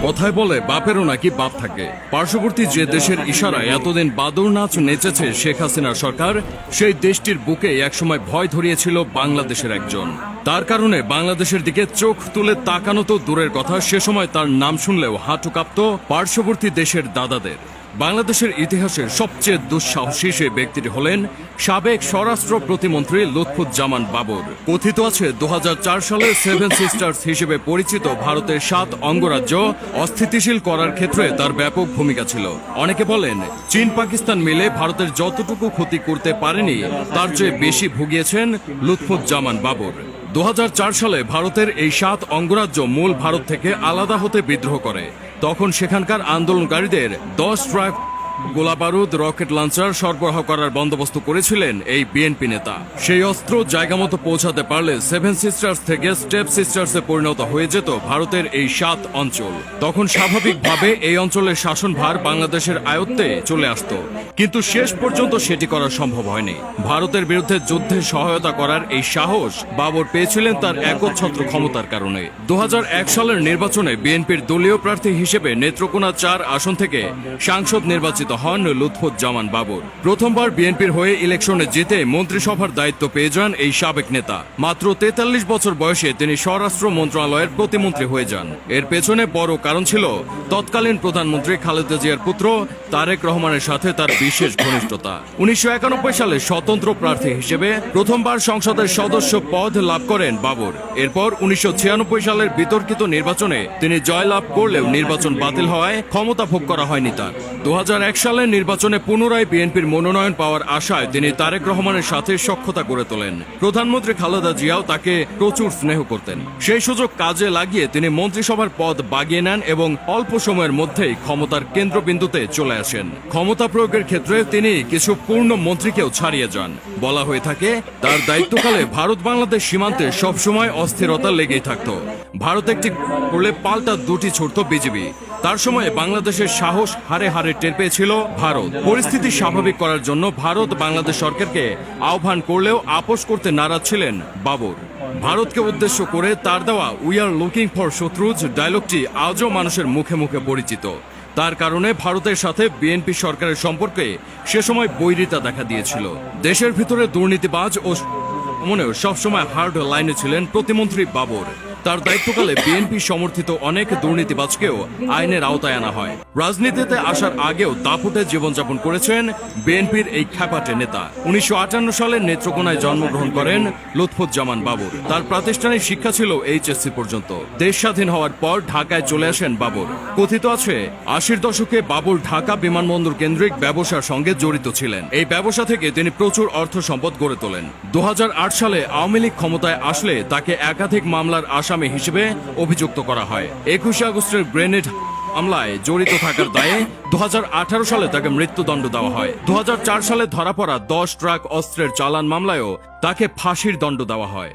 কথায় বলে বাপেরও নাকি বাপ থাকে। পার্শ্ববর্তী যে দেশের ইশারায় এতদিন বাদর নাচ নেচেছে শেখ হাসিনার সরকার, সেই দেশটির বুকে একসময় ভয় ধরিয়েছিল বাংলাদেশের একজন। তার কারণে বাংলাদেশের দিকে চোখ তুলে তাকানো তো দূরের কথা, সে সময় তার নাম শুনলেও হাঁটু কাঁপত পার্শ্ববর্তী দেশের দাদাদের। বাংলাদেশের ইতিহাসের সবচেয়ে দুঃসাহসী সেই ব্যক্তিটি হলেন সাবেক স্বরাষ্ট্র প্রতিমন্ত্রী লুৎফুজ্জামান বাবর। কথিত আছে 2004 সালে 7 সিস্টার্স হিসেবে পরিচিত ভারতের 7 অঙ্গরাজ্য অস্থিতিশীল করার ক্ষেত্রে তার ব্যাপক ভূমিকা ছিল। অনেকে বলেন চীন পাকিস্তান মিলে ভারতের যতটুকু ক্ষতি করতে পারেনি তার চেয়ে বেশি ভুগিয়েছেন লুৎফুজ্জামান বাবর। 2004 সালে ভারতের এই 7 অঙ্গরাজ্য মূল ভারত থেকে আলাদা হতে বিদ্রোহ করে। তখন সেখানকার আন্দোলনকারীদের 10 ট্রাক গোলাবারুদ, রকেট লঞ্চার সরবরাহ করার বন্দোবস্ত করেছিলেন এই বিএনপি নেতা। সেই অস্ত্র জায়গা মতো পৌঁছাতে পারলে 7 সিস্টার্স থেকে স্টেপ সিস্টার্সে পরিণত হয়ে যেত ভারতের এই 7 অঞ্চল। তখন স্বাভাবিকভাবে এই অঞ্চলের শাসনভার বাংলাদেশের আয়ত্তে চলে আসত, কিন্তু শেষ পর্যন্ত সেটি করা সম্ভব হয়নি। ভারতের বিরুদ্ধে যুদ্ধে সহায়তা করার এই সাহস বাবর পেয়েছিলেন তার একচ্ছত্র ক্ষমতার কারণে। 2001 সালের নির্বাচনে বিএনপির দলীয় প্রার্থী হিসেবে নেত্রকোনা 4 আসন থেকে সাংসদ নির্বাচিত হন লুৎফুজ্জামান বাবর। প্রথমবার বিএনপির হয়ে ইলেকশনে জিতে মন্ত্রিসভার দায়িত্ব পেয়ে যান এই সাবেক নেতা। মাত্র 43 বছর বয়সে তিনি স্বরাষ্ট্র মন্ত্রণালয়ের প্রতিমন্ত্রী হয়ে যান। এর পেছনে বড় কারণ ছিল তৎকালীন প্রধানমন্ত্রী খালেদা জিয়ার পুত্র তারেক রহমানের সাথে তার বিশেষ ঘনিষ্ঠতা। 1991 সালে স্বতন্ত্র প্রার্থী হিসেবে প্রথমবার সংসদের সদস্য পদ লাভ করেন বাবর। এরপর 1996 সালের বিতর্কিত নির্বাচনে তিনি জয়লাভ করলেও নির্বাচন বাতিল হওয়ায় ক্ষমতা ভোগ করা হয়নি তার। 2001 সালের নির্বাচনে পুনরায় বিএনপির মনোনয়ন পাওয়ার আশায় তিনি তারেক রহমানের সাথে সখ্যতা গড়ে তোলেন। প্রধানমন্ত্রী খালেদা জিয়াও তাকে প্রচুর স্নেহ করতেন। সেই সুযোগ কাজে লাগিয়ে তিনি মন্ত্রিসভার পদ বাগিয়ে নেন এবং অল্প সময়ের মধ্যেই ক্ষমতার কেন্দ্রবিন্দুতে চলে আসেন। ক্ষমতা প্রয়োগের ক্ষেত্রে তিনি কিছু পূর্ণ মন্ত্রীকেও ছাড়িয়ে যান। বলা হয়ে থাকে তার দায়িত্বকালে ভারত বাংলাদেশ সীমান্তে সবসময় অস্থিরতা লেগেই থাকত। ভারত একটি করলে পাল্টা দুটি ছুটত বিজিবি। তার সময়ে বাংলাদেশের সাহস হারে হারে টের পেয়েছিল ভারত। পরিস্থিতি স্বাভাবিক করার জন্য ভারত বাংলাদেশ সরকারকে আহ্বান করলেও আপোষ করতে নারাজ ছিলেন বাবর। ভারতকে উদ্দেশ্য করে তার দেওয়া উই আর লুকিং ফর শত্রুজ ডায়লগটি আজও মানুষের মুখে মুখে পরিচিত। তার কারণে ভারতের সাথে বিএনপি সরকারের সম্পর্কে সে সময় বৈরিতা দেখা দিয়েছিল। দেশের ভিতরে দুর্নীতিবাজ ও মনেও সবসময় হার্ড লাইনে ছিলেন প্রতিমন্ত্রী বাবর। তার দায়িত্বকালে বিএনপি সমর্থিত অনেক দুর্নীতিবাজকেও আইনের আওতায় আনা হয়। রাজনীতিতে আসার আগেও দাপুটে জীবনযাপন করেছেন বিএনপির এই খ্যাপাটে নেতা। 1958 সালে নেত্রকোনায় জন্মগ্রহণ করেন লুৎফুজ্জামান বাবর। তার প্রাতিষ্ঠানিক শিক্ষা ছিল এইচএসসি পর্যন্ত। দেশ স্বাধীন হওয়ার পর ঢাকায় চলে আসেন বাবর। কথিত আছে 80-র দশকে বাবর ঢাকা বিমানবন্দর কেন্দ্রিক ব্যবসার সঙ্গে জড়িত ছিলেন। এই ব্যবসা থেকে তিনি প্রচুর অর্থ সম্পদ গড়ে তোলেন। 2008 সালে আওয়ামী লীগ ক্ষমতায় আসলে তাকে একাধিক মামলার আসামি হিসেবে অভিযুক্ত করা হয়। 21 আগস্টের গ্রেনেড হামলায় জড়িত থাকার দায়ে 2018 সালে তাকে মৃত্যুদণ্ড দেওয়া হয়। 2004 সালে ধরা পড়া 10 ট্রাক অস্ত্রের চালান মামলায়ও তাকে ফাঁসির দণ্ড দেওয়া হয়।